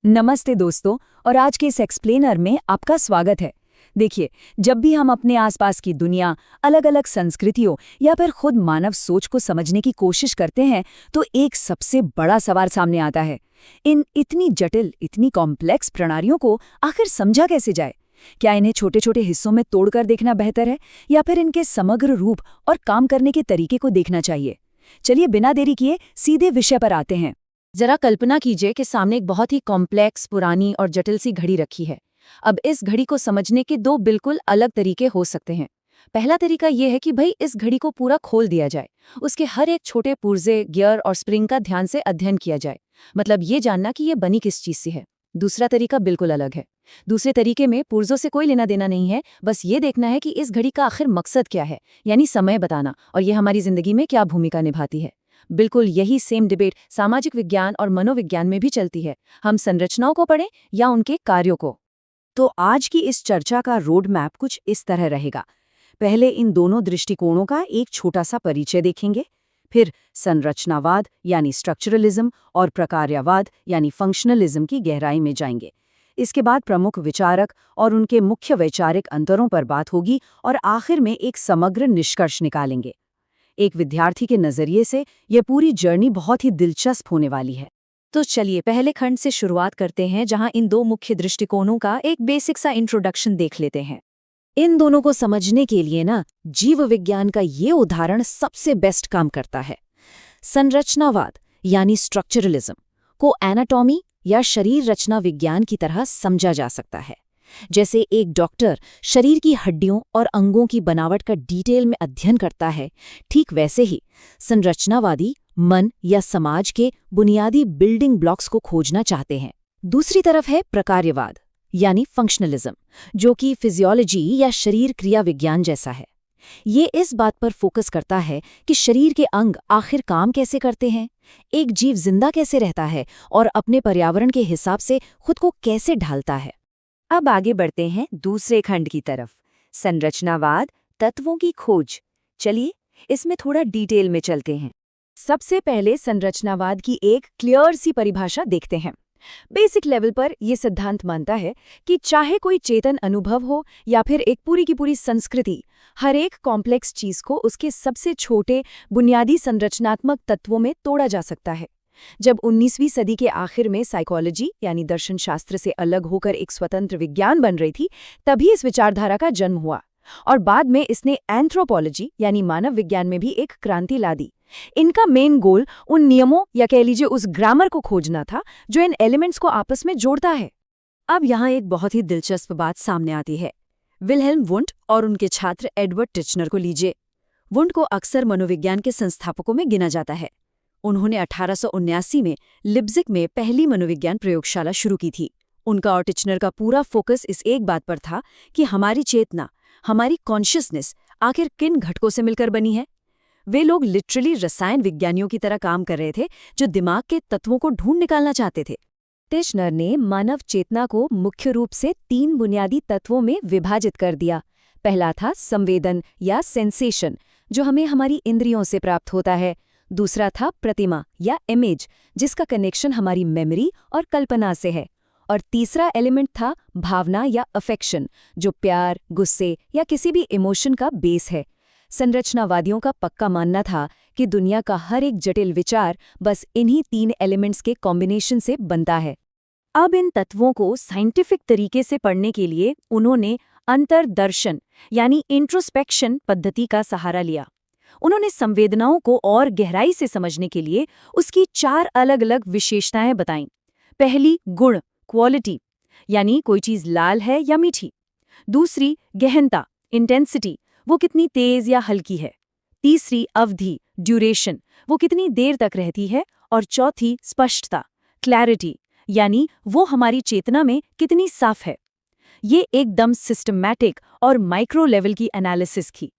नमस्ते दोस्तों। और आज के इस एक्सप्लेनर में आपका स्वागत है। देखिए, जब भी हम अपने आसपास की दुनिया, अलग अलग संस्कृतियों या फिर खुद मानव सोच को समझने की कोशिश करते हैं तो एक सबसे बड़ा सवाल सामने आता है। इन इतनी जटिल, इतनी कॉम्प्लेक्स प्रणालियों को आखिर समझा कैसे जाए? क्या इन्हें छोटे छोटे हिस्सों में तोड़कर देखना बेहतर है या फिर इनके समग्र रूप और काम करने के तरीके को देखना चाहिए? चलिए बिना देरी किए सीधे विषय पर आते हैं। जरा कल्पना कीजिए कि सामने एक बहुत ही कॉम्प्लेक्स, पुरानी और जटिल सी घड़ी रखी है। अब इस घड़ी को समझने के दो बिल्कुल अलग तरीके हो सकते हैं। पहला तरीका यह है कि भाई इस घड़ी को पूरा खोल दिया जाए, उसके हर एक छोटे पुर्जे, गियर और स्प्रिंग का ध्यान से अध्ययन किया जाए, मतलब ये जानना कि ये बनी किस चीज से है। दूसरा तरीका बिल्कुल अलग है। दूसरे तरीके में पुर्जों से कोई लेना देना नहीं है, बस ये देखना है कि इस घड़ी का आखिर मकसद क्या है, यानी समय बताना, और ये हमारी जिंदगी में क्या भूमिका निभाती है। बिल्कुल यही सेम डिबेट सामाजिक विज्ञान और मनोविज्ञान में भी चलती है। हम संरचनाओं को पढ़ें या उनके कार्यों को। तो आज की इस चर्चा का रोड मैप कुछ इस तरह रहेगा। पहले इन दोनों दृष्टिकोणों का एक छोटा सा परिचय देखेंगे, फिर संरचनावाद यानी स्ट्रक्चरलिज्म और प्रकार्यवाद यानी फंक्शनलिज्म की गहराई में जाएंगे। इसके बाद प्रमुख विचारक और उनके मुख्य वैचारिक अंतरों पर बात होगी और आखिर में एक समग्र निष्कर्ष निकालेंगे। एक विद्यार्थी के नजरिए से यह पूरी जर्नी बहुत ही दिलचस्प होने वाली है। तो चलिए पहले खंड से शुरुआत करते हैं, जहां इन दो मुख्य दृष्टिकोणों का एक बेसिक सा इंट्रोडक्शन देख लेते हैं। इन दोनों को समझने के लिए जीव विज्ञान का ये उदाहरण सबसे बेस्ट काम करता है। संरचनावाद यानी स्ट्रक्चरलिज्म को एनाटॉमी या शरीर रचना विज्ञान की तरह समझा जा सकता है। जैसे एक डॉक्टर शरीर की हड्डियों और अंगों की बनावट का डिटेल में अध्ययन करता है, ठीक वैसे ही संरचनावादी मन या समाज के बुनियादी बिल्डिंग ब्लॉक्स को खोजना चाहते हैं। दूसरी तरफ है प्रकार्यवाद यानी फंक्शनलिज्म, जो कि फिजियोलॉजी या शरीर क्रिया विज्ञान जैसा है। ये इस बात पर फोकस करता है कि शरीर के अंग आखिर काम कैसे करते हैं, एक जीव जिंदा कैसे रहता है और अपने पर्यावरण के हिसाब से खुद को कैसे ढालता है। अब आगे बढ़ते हैं दूसरे खंड की तरफ, संरचनावाद, तत्वों की खोज। चलिए इसमें थोड़ा डिटेल में चलते हैं। सबसे पहले संरचनावाद की एक क्लियर सी परिभाषा देखते हैं। बेसिक लेवल पर यह सिद्धांत मानता है कि चाहे कोई चेतन अनुभव हो या फिर एक पूरी की पूरी संस्कृति, हर एक कॉम्प्लेक्स चीज को उसके सबसे छोटे बुनियादी संरचनात्मक तत्वों में तोड़ा जा सकता है। जब 19वीं सदी के आखिर में साइकोलॉजी यानी दर्शन शास्त्र से अलग होकर एक स्वतंत्र विज्ञान बन रही थी, तभी इस विचारधारा का जन्म हुआ और बाद में इसने एंथ्रोपोलॉजी यानी मानव विज्ञान में भी एक क्रांति ला दी। इनका मेन गोल उन नियमों या कह लीजिए उस ग्रामर को खोजना था जो इन एलिमेंट्स को आपस में जोड़ता है। अब यहाँ एक बहुत ही दिलचस्प बात सामने आती है। विल्हेल्म वुंट और उनके छात्र एडवर्ड टिचनर को लीजिए। वुंट को अक्सर मनोविज्ञान के संस्थापकों में गिना जाता है। उन्होंने 1879 में लिप्जिग में पहली मनोविज्ञान प्रयोगशाला शुरू की थी। उनका और टिचनर का पूरा फोकस इस एक बात पर था कि हमारी चेतना, हमारी कॉन्शियसनेस आखिर किन घटकों से मिलकर बनी है। वे लोग लिटरली रसायन विज्ञानियों की तरह काम कर रहे थे, जो दिमाग के तत्वों को ढूंढ निकालना चाहते थे। टिचनर ने मानव चेतना को मुख्य रूप से 3 बुनियादी तत्वों में विभाजित कर दिया। पहला था संवेदन या सेंसेशन, जो हमें हमारी इंद्रियों से प्राप्त होता है। दूसरा था प्रतिमा या इमेज, जिसका कनेक्शन हमारी मेमोरी और कल्पना से है। और तीसरा एलिमेंट था भावना या अफेक्शन, जो प्यार, गुस्से या किसी भी इमोशन का बेस है। संरचनावादियों का पक्का मानना था कि दुनिया का हर एक जटिल विचार बस इन्हीं 3 एलिमेंट्स के कॉम्बिनेशन से बनता है। अब इन तत्वों को साइंटिफिक तरीके से पढ़ने के लिए उन्होंने अंतर्दर्शन यानी इंट्रोस्पेक्शन पद्धति का सहारा लिया। उन्होंने संवेदनाओं को और गहराई से समझने के लिए उसकी 4 अलग-अलग विशेषताएं बताईं। पहली गुण, क्वालिटी, यानी कोई चीज लाल है या मीठी। दूसरी गहनता, इंटेंसिटी, वो कितनी तेज या हल्की है। तीसरी अवधि, ड्यूरेशन, वो कितनी देर तक रहती है। और चौथी स्पष्टता, क्लैरिटी, यानी वो हमारी चेतना में कितनी साफ है। ये एकदम सिस्टमैटिक और माइक्रो लेवल की एनालिसिस थी।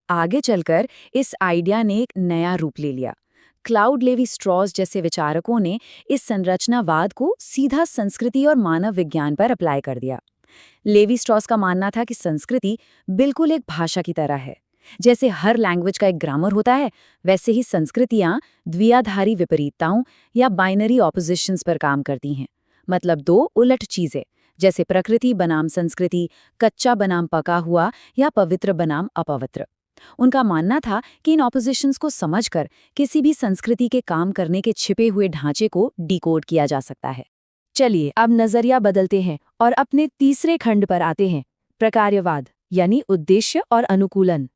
आगे चलकर इस आइडिया ने एक नया रूप ले लिया। क्लाउड लेवी स्ट्रॉस जैसे विचारकों ने इस संरचनावाद को सीधा संस्कृति और मानव विज्ञान पर अप्लाई कर दिया। लेवी स्ट्रॉस का मानना था कि संस्कृति बिल्कुल एक भाषा की तरह है। जैसे हर लैंग्वेज का एक ग्रामर होता है, वैसे ही संस्कृतियां द्विआधारी विपरीतताओं या बाइनरी ऑपोजिशंस पर काम करती हैं। मतलब दो उलट चीजें, जैसे प्रकृति बनाम संस्कृति, कच्चा बनाम पका हुआ या पवित्र बनाम अपवित्र। उनका मानना था कि इन ऑपोजिशंस को समझकर किसी भी संस्कृति के काम करने के छिपे हुए ढांचे को डिकोड किया जा सकता है। चलिए अब नजरिया बदलते हैं और अपने तीसरे खंड पर आते हैं, प्रकार्यवाद यानी उद्देश्य और अनुकूलन।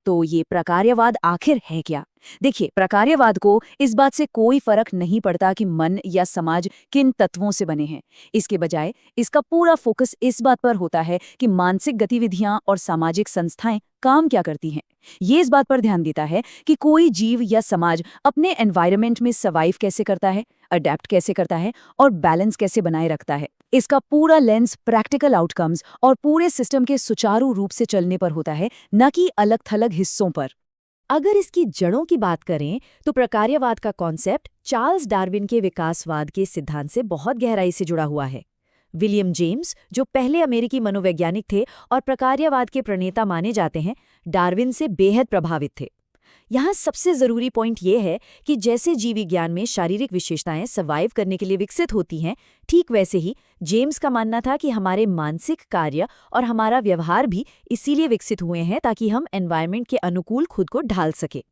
तो ये प्रकार्यवाद आखिर है क्या? देखिए, प्रकार्यवाद को इस बात से कोई फर्क नहीं पड़ता कि मन या समाज किन तत्वों से बने हैं। इसके बजाय इसका पूरा फोकस इस बात पर होता है कि मानसिक गतिविधियां और सामाजिक संस्थाएं काम क्या करती हैं। ये इस बात पर ध्यान देता है कि कोई जीव या समाज अपने एनवायरनमेंट में सर्वाइव कैसे करता है, अडेप्ट कैसे करता है और बैलेंस कैसे बनाए रखता है। इसका पूरा लेंस प्रैक्टिकल आउटकम्स और पूरे सिस्टम के सुचारू रूप से चलने पर होता है, न कि अलग-थलग हिस्सों पर। अगर इसकी जड़ों की बात करें तो प्रकार्यवाद का कॉन्सेप्ट चार्ल्स डार्विन के विकासवाद के सिद्धांत से बहुत गहराई से जुड़ा हुआ है। विलियम जेम्स, जो पहले अमेरिकी मनोवैज्ञानिक थे और प्रकार्यवाद के प्रणेता माने जाते हैं, डार्विन से बेहद प्रभावित थे। यहाँ सबसे जरूरी पॉइंट ये है कि जैसे जीव विज्ञान में शारीरिक विशेषताएं सर्वाइव करने के लिए विकसित होती हैं, ठीक वैसे ही जेम्स का मानना था कि हमारे मानसिक कार्य और हमारा व्यवहार भी इसीलिए विकसित हुए हैं ताकि हम एनवायरनमेंट के अनुकूल खुद को ढाल सके।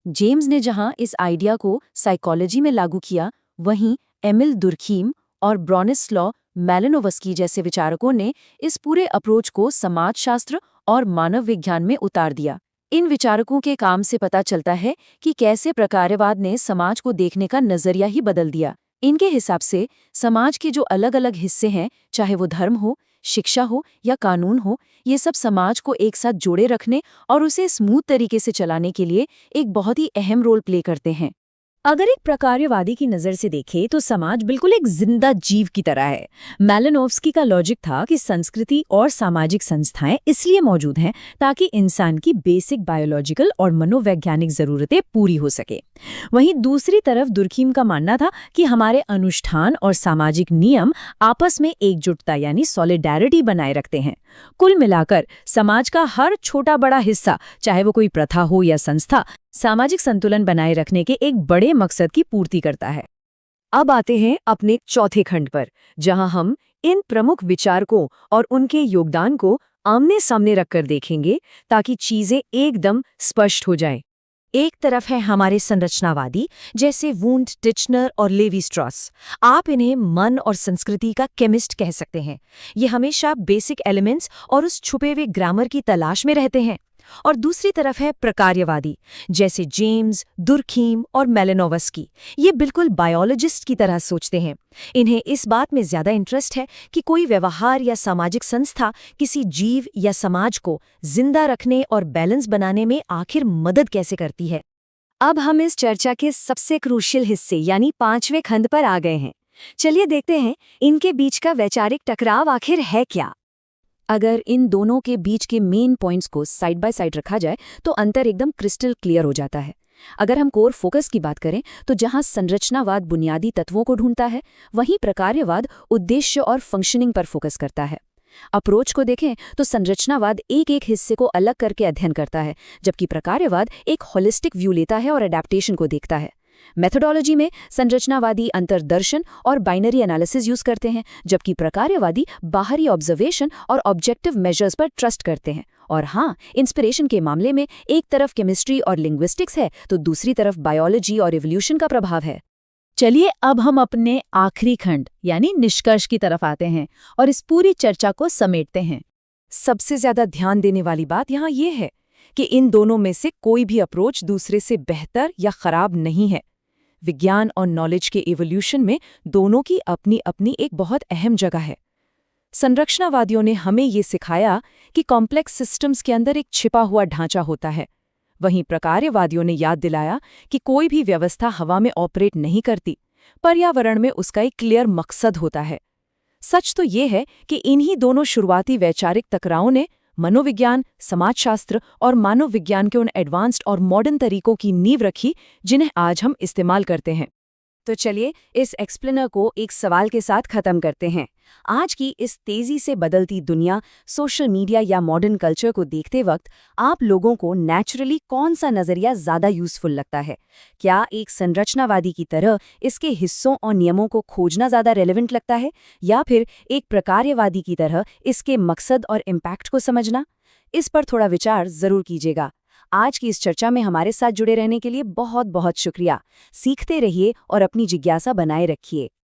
जेम्स ने जहाँ इस आइडिया को साइकोलॉजी में लागू किया, वहीं एमिल दुर्खीम और ब्रॉनिस्लॉ मैलिनोवस्की जैसे विचारकों ने इस पूरे अप्रोच को समाजशास्त्र और मानव विज्ञान में उतार दिया। इन विचारकों के काम से पता चलता है कि कैसे प्रकार्यवाद ने समाज को देखने का नजरिया ही बदल दिया। इनके हिसाब से समाज के जो अलग अलग हिस्से हैं, चाहे वो धर्म हो, शिक्षा हो या कानून हो, ये सब समाज को एक साथ जोड़े रखने और उसे स्मूथ तरीके से चलाने के लिए एक बहुत ही अहम रोल प्ले करते हैं। अगर एक प्रकार्यवादी की नज़र से देखें तो समाज बिल्कुल एक जिंदा जीव की तरह है। मैलिनोव्स्की का लॉजिक था कि संस्कृति और सामाजिक संस्थाएं इसलिए मौजूद हैं ताकि इंसान की बेसिक बायोलॉजिकल और मनोवैज्ञानिक ज़रूरतें पूरी हो सके। वहीं दूसरी तरफ दुर्खीम का मानना था कि हमारे अनुष्ठान और सामाजिक नियम आपस में एकजुटता यानी सॉलिडैरिटी बनाए रखते हैं। कुल मिलाकर समाज का हर छोटा बड़ा हिस्सा, चाहे वो कोई प्रथा हो या संस्था, सामाजिक संतुलन बनाए रखने के एक बड़े मकसद की पूर्ति करता है। अब आते हैं अपने चौथे खंड पर, जहां हम इन प्रमुख विचारकों और उनके योगदान को आमने सामने रखकर देखेंगे ताकि चीजें एकदम स्पष्ट हो जाएं। एक तरफ है हमारे संरचनावादी जैसे वुंड, टिचनर और लेवी स्ट्रॉस। आप इन्हें मन और संस्कृति का केमिस्ट कह सकते हैं। ये हमेशा बेसिक एलिमेंट्स और उस छुपे हुए ग्रामर की तलाश में रहते हैं। और दूसरी तरफ है प्रकार्यवादी जैसे जेम्स, दुर्खीम और मैलिनोवस्की। ये बिल्कुल बायोलॉजिस्ट की तरह सोचते हैं। इन्हें इस बात में ज्यादा इंटरेस्ट है कि कोई व्यवहार या सामाजिक संस्था किसी जीव या समाज को जिंदा रखने और बैलेंस बनाने में आखिर मदद कैसे करती है। अब हम इस चर्चा के सबसे क्रूशियल हिस्से यानी 5वें खंड पर आ गए हैं। चलिए देखते हैं इनके बीच का वैचारिक टकराव आखिर है क्या। अगर इन दोनों के बीच के मेन पॉइंट्स को साइड बाय साइड रखा जाए तो अंतर एकदम क्रिस्टल क्लियर हो जाता है। अगर हम कोर फोकस की बात करें तो जहां संरचनावाद बुनियादी तत्वों को ढूंढता है, वहीं प्रकार्यवाद उद्देश्य और फंक्शनिंग पर फोकस करता है। अप्रोच को देखें तो संरचनावाद एक एक हिस्से को अलग करके अध्ययन करता है, जबकि प्रकार्यवाद एक होलिस्टिक व्यू लेता है और अडैप्टेशन को देखता है। मेथोडोलॉजी में संरचनावादी अंतर्दर्शन और बाइनरी एनालिसिस यूज करते हैं, जबकि प्रकार्यवादी बाहरी ऑब्जर्वेशन और ऑब्जेक्टिव मेजर्स पर ट्रस्ट करते हैं। और हाँ, इंस्पिरेशन के मामले में एक तरफ केमिस्ट्री और लिंग्विस्टिक्स है तो दूसरी तरफ बायोलॉजी और इवोल्यूशन का प्रभाव है। चलिए अब हम अपने आखिरी खंड यानी निष्कर्ष की तरफ आते हैं और इस पूरी चर्चा को समेटते हैं। सबसे ज्यादा ध्यान देने वाली बात यहाँ ये है कि इन दोनों में से कोई भी अप्रोच दूसरे से बेहतर या खराब नहीं है। विज्ञान और नॉलेज के इवोल्यूशन में दोनों की अपनी अपनी एक बहुत अहम जगह है। संरचनावादियों ने हमें ये सिखाया कि कॉम्प्लेक्स सिस्टम्स के अंदर एक छिपा हुआ ढांचा होता है, वहीं प्रकार्यवादियों ने याद दिलाया कि कोई भी व्यवस्था हवा में ऑपरेट नहीं करती, पर्यावरण में उसका एक क्लियर मकसद होता है। सच तो ये है कि इन्हीं दोनों शुरुआती वैचारिक टकरावों ने मनोविज्ञान, समाजशास्त्र और मानव विज्ञान के उन एडवांस्ड और मॉडर्न तरीकों की नींव रखी जिन्हें आज हम इस्तेमाल करते हैं। तो चलिए इस एक्सप्लेनर को एक सवाल के साथ खत्म करते हैं। आज की इस तेजी से बदलती दुनिया, सोशल मीडिया या मॉडर्न कल्चर को देखते वक्त आप लोगों को नेचुरली कौन सा नजरिया ज्यादा यूजफुल लगता है? क्या एक संरचनावादी की तरह इसके हिस्सों और नियमों को खोजना ज्यादा रेलेवेंट लगता है, या फिर एक प्रकार्यवादी की तरह इसके मकसद और इम्पैक्ट को समझना? इस पर थोड़ा विचार जरूर कीजिएगा। आज की इस चर्चा में हमारे साथ जुड़े रहने के लिए बहुत बहुत शुक्रिया। सीखते रहिए और अपनी जिज्ञासा बनाए रखिए।